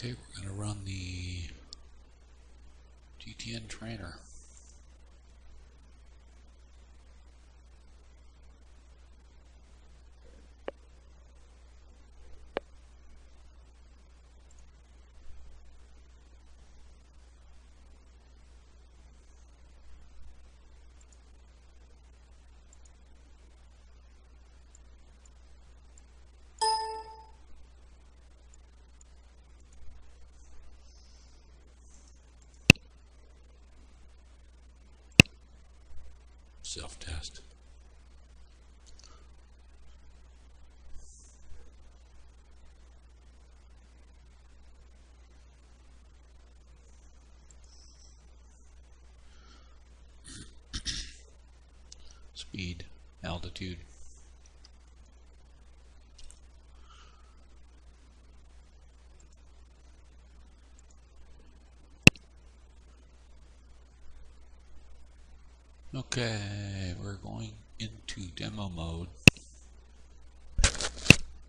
Okay, we're going to run the Gtn trainer. Self-test. Speed, altitude. Okay, we're going into demo mode.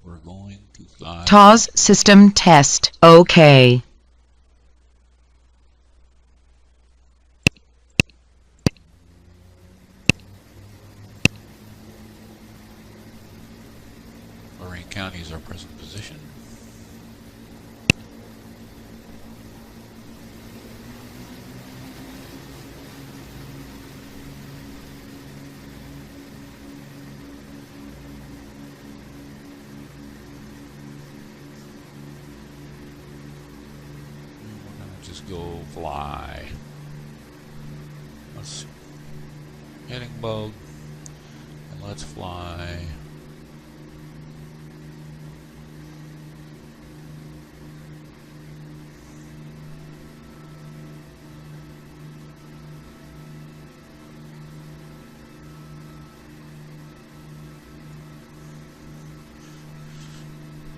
We're going to fly. TOS system test. Okay. Lorraine County is our present position. Just go fly. Let's heading mode and let's fly.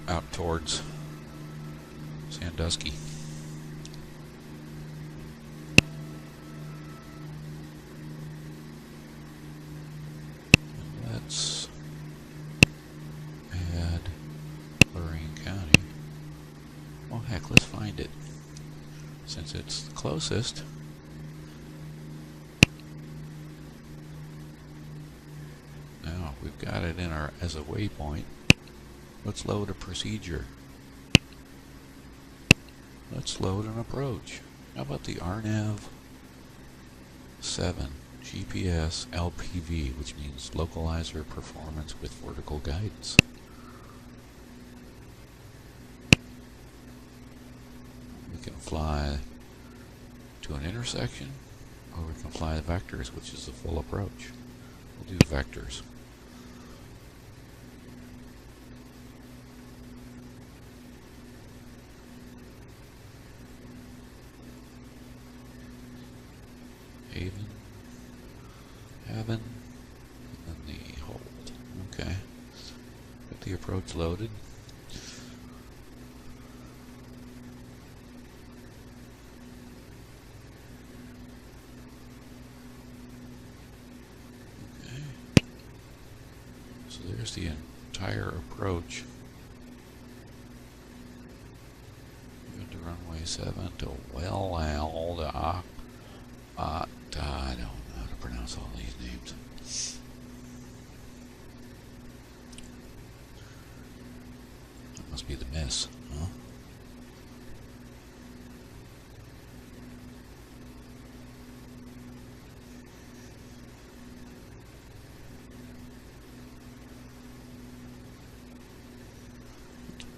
Out towards Sandusky. Let's add Lorraine County. Well, heck, let's find it. Since it's the closest. Now, we've got it in our as a waypoint. Let's load a procedure. Let's load an approach. How about the RNAV 7 GPS LPV, which means localizer performance with vertical guidance. We can fly to an intersection, or we can fly the vectors, which is the full approach. We'll do vectors. Haven, and then the hold. Okay. Get the approach loaded. Okay. So there's the entire approach. Go to runway 7 to I don't know how to pronounce all these names. That must be the miss, huh?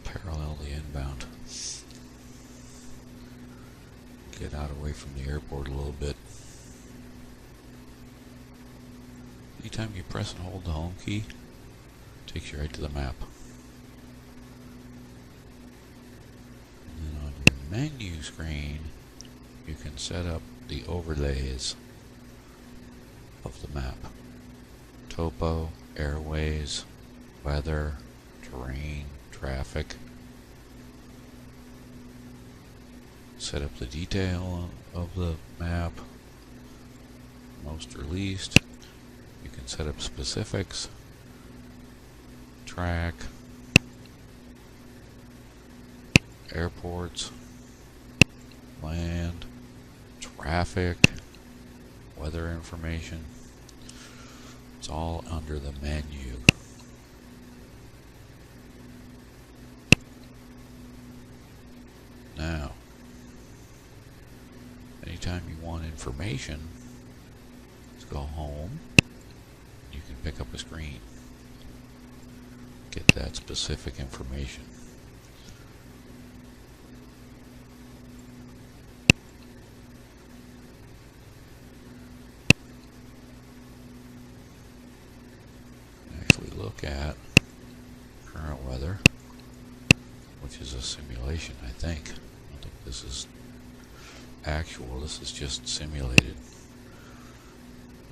Parallel the inbound. Get out away from the airport a little bit. Anytime you press and hold the home key, it takes you right to the map. And then on your menu screen, you can set up the overlays of the map. Topo, airways, weather, terrain, traffic. Set up the detail of the map, most or least. You can set up specifics, track, airports, land, traffic, weather information. It's all under the menu. Now, anytime you want information, let's go home. You can pick up a screen. Get that specific information. Actually look at current weather, which is a simulation, I think. I don't think this is actual, this is just simulated.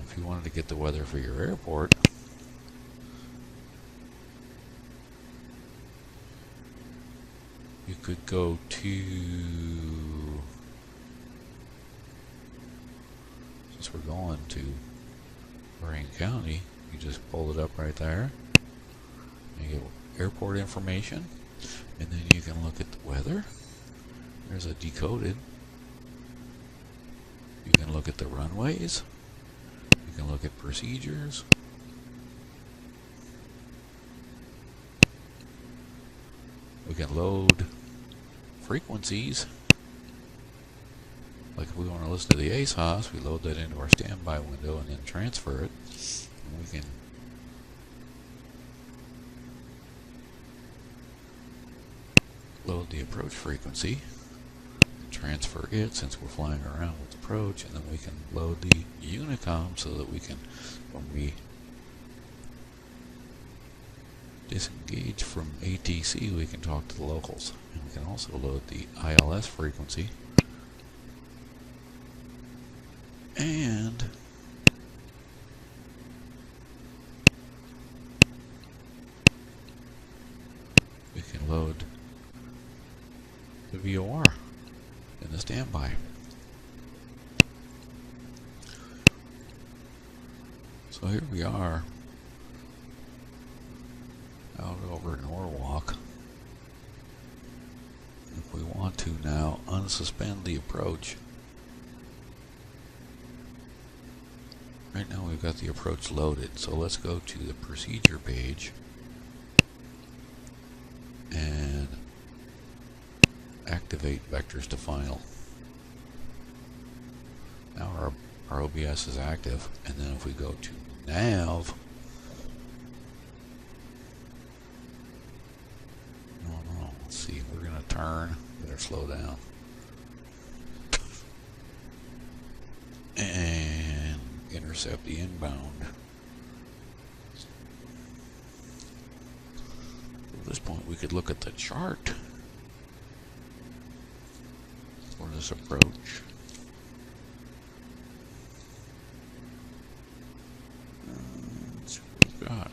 If you wanted to get the weather for your airport, you could go to, since we're going to Lorraine County, you just pull it up right there. You get airport information, and then you can look at the weather. There's a decoded. You can look at the runways. You can look at procedures. We can load frequencies. Like if we want to listen to the ASOS, we load that into our standby window and then transfer it. And we can load the approach frequency and transfer it since we're flying around with approach, and then we can load the Unicom so that we can, when we disengage from ATC, we can talk to the locals. And we can also load the ILS frequency. And we can load the VOR in the standby. So here we are out over Norwalk. If we want to now unsuspend the approach, right now we've got the approach loaded, so let's go to the procedure page and activate vectors to final. Now our OBS is active, and then if we go to nav, let's see, we're going to turn, better slow down, and intercept the inbound. At this point we could look at the chart for this approach. So we've got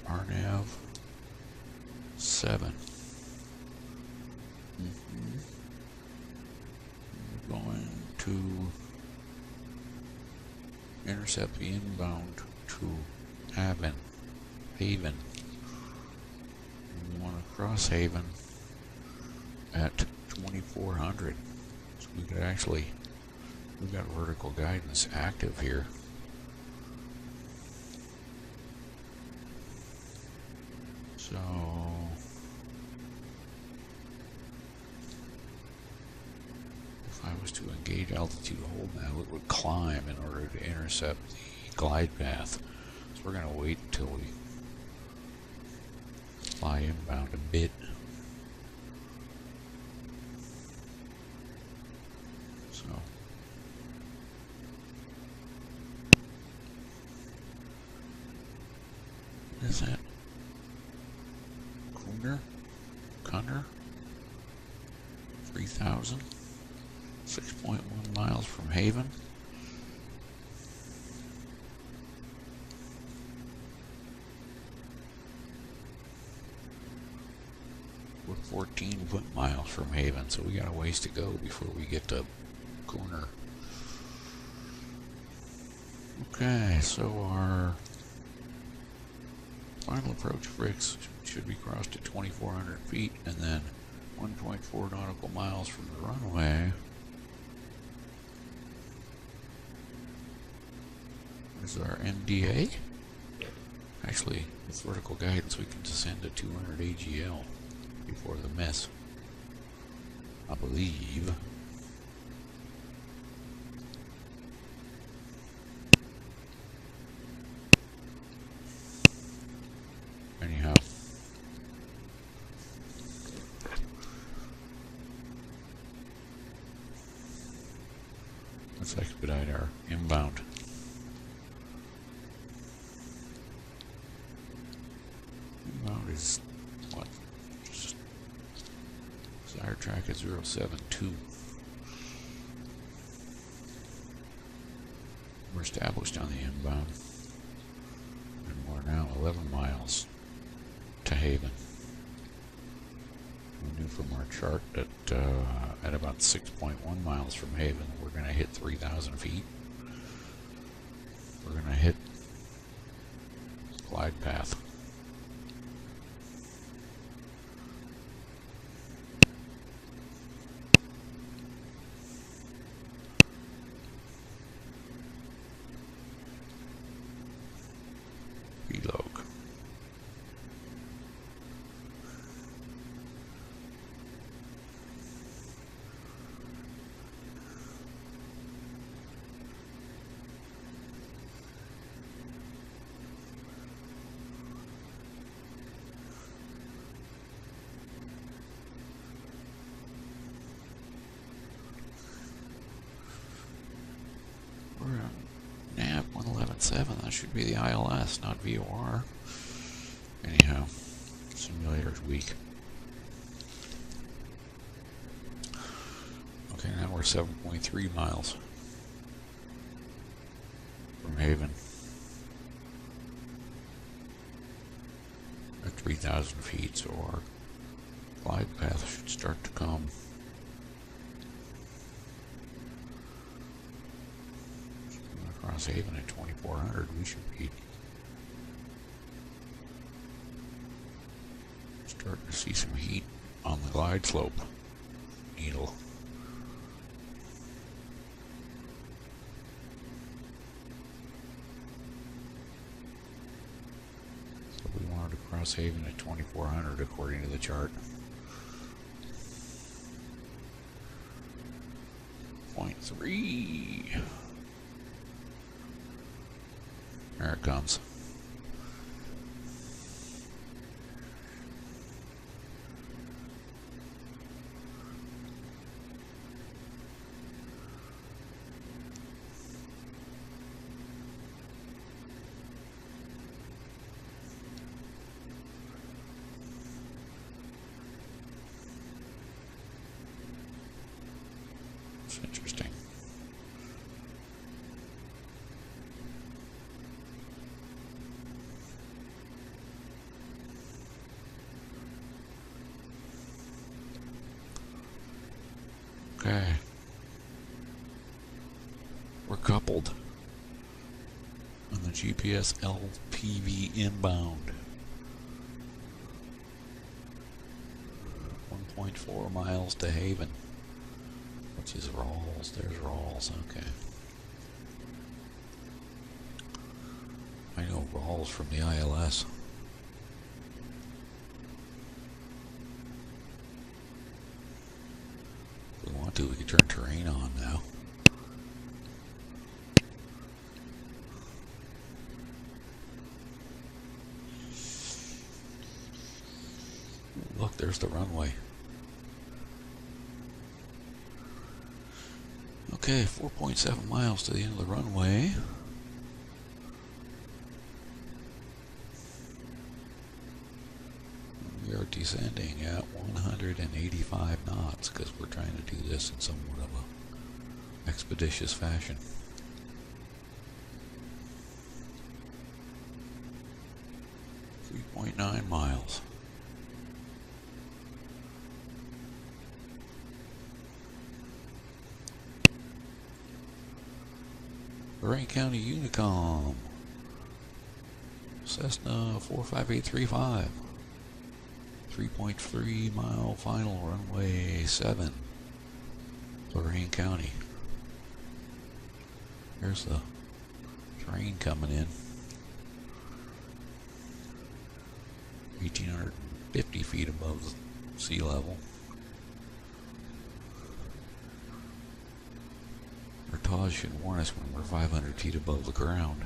RNAV 7. We're going to intercept the inbound to Haven. We want to cross Haven at 2400. So we could actually, we've got vertical guidance active here. So if I was to engage altitude hold now, it would climb in order to intercept the glide path. So we're going to wait until we fly inbound a bit. So what is that? Cunner 3000, 6.1 miles from Haven. We're 14 foot miles from Haven, so we got a ways to go before we get to Corner. Okay, so our final approach fix should be crossed at 2,400 feet, and then 1.4 nautical miles from the runway. There's our NDA. Actually, with vertical guidance, we can descend to 200 AGL before the miss, I believe. Anyhow, let's expedite our inbound. Inbound is what? Just desired track at 072. We're established on the inbound, and we're now 11 miles to Haven. We knew from our chart that at about 6.1 miles from Haven, we're going to hit 3,000 feet. We're going to hit glide path. Vlog. We're on nav 111.7. That should be the ILS, not VOR. Anyhow, simulator's weak. Okay, now we're 7.3 miles from Haven. At 3,000 feet, so our glide path should start to come. Across Haven at 2,400, we should be starting to see some heat on the glide slope needle. So we wanted to cross Haven at 2,400 according to the chart. 0.3. There it comes. It's interesting. Okay. We're coupled on the GPS LPV inbound. 1.4 miles to Haven, which is Rawls. There's Rawls. Okay. I know Rawls from the ILS. If we want to, we can turn terrain on now. Look, there's the runway. Okay, 4.7 miles to the end of the runway. We are descending at 185 knots because we're trying to do this in somewhat of a expeditious fashion. .9 miles. Lorraine County Unicom, Cessna 45835, 3.3 mile final runway 7, Lorraine County. There's the rain coming in. 1,850 feet above sea level. Portage should warn us when we're 500 feet above the ground.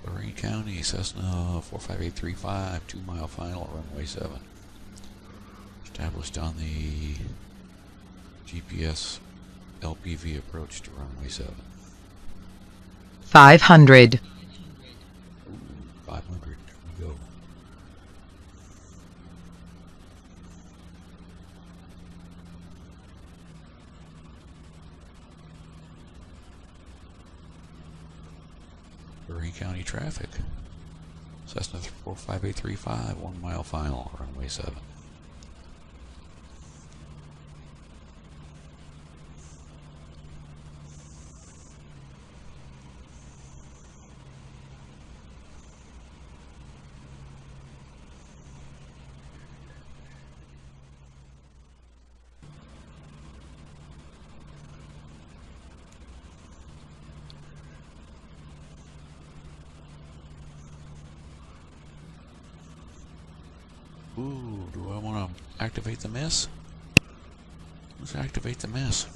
Lorraine County, Cessna 45835, 2-mile final at runway 7. Established on the GPS LPV approach to runway 7. 500. 500, here we go. Lorraine County traffic. Cessna 45835, 1-mile final, runway 7. Ooh, do I want to activate the miss? Let's activate the miss.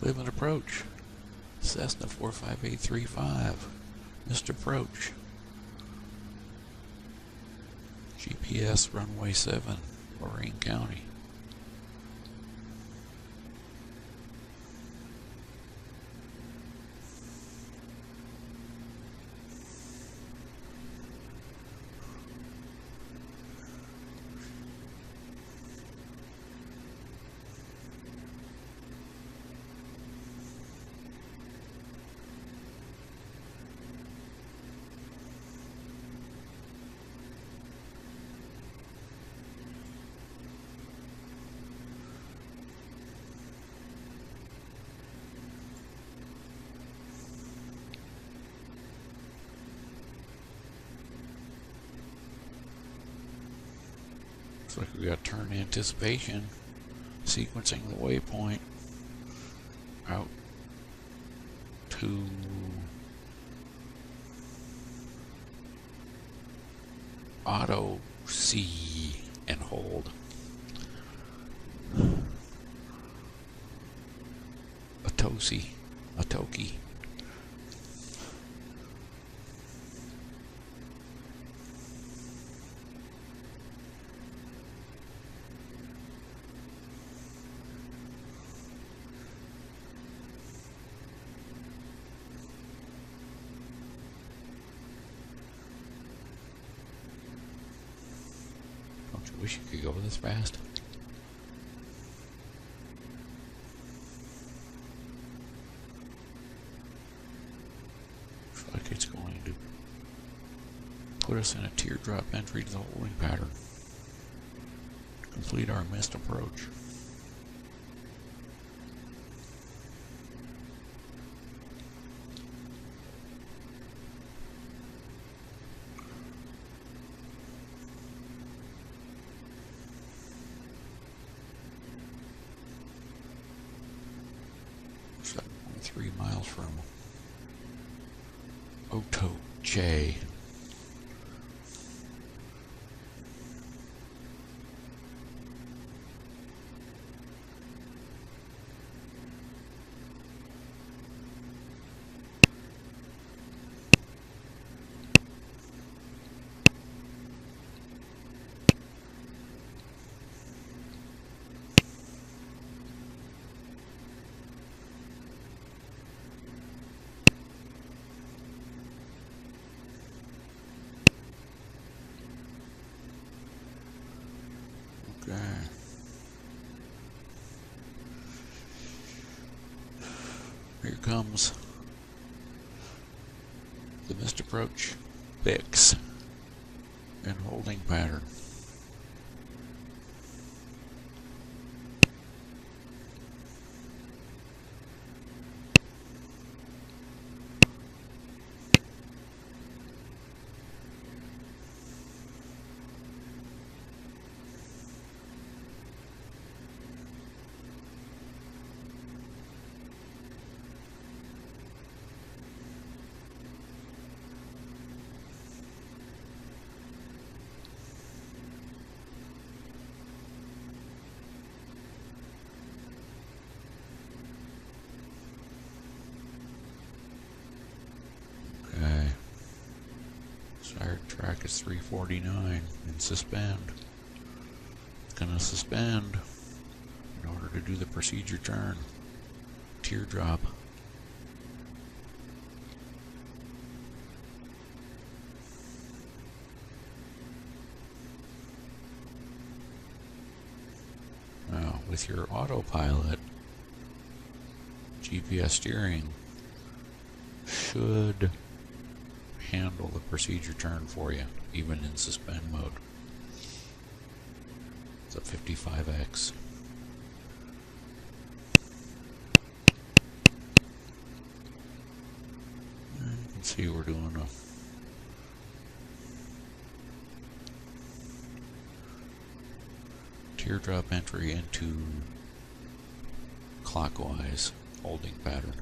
Cleveland approach. Cessna 45835. Missed approach. GPS runway 7, Lorraine County. Looks like we got turn anticipation, sequencing the waypoint out to auto C and hold. Atoki. Don't you wish you could go this fast? Looks like it's going to put us in a teardrop entry to the holding pattern. Complete our missed approach. It's 7.3 miles from Oto J. Okay. Here comes the missed approach fix and holding pattern. Okay. Desired track is 349 and suspend. It's gonna suspend in order to do the procedure turn. Teardrop. Now, with your autopilot, GPS steering should handle the procedure turn for you, even in suspend mode. It's a 55X. You can see we're doing a teardrop entry into clockwise holding pattern.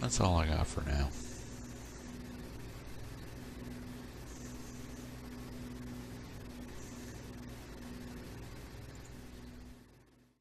That's all I got for now.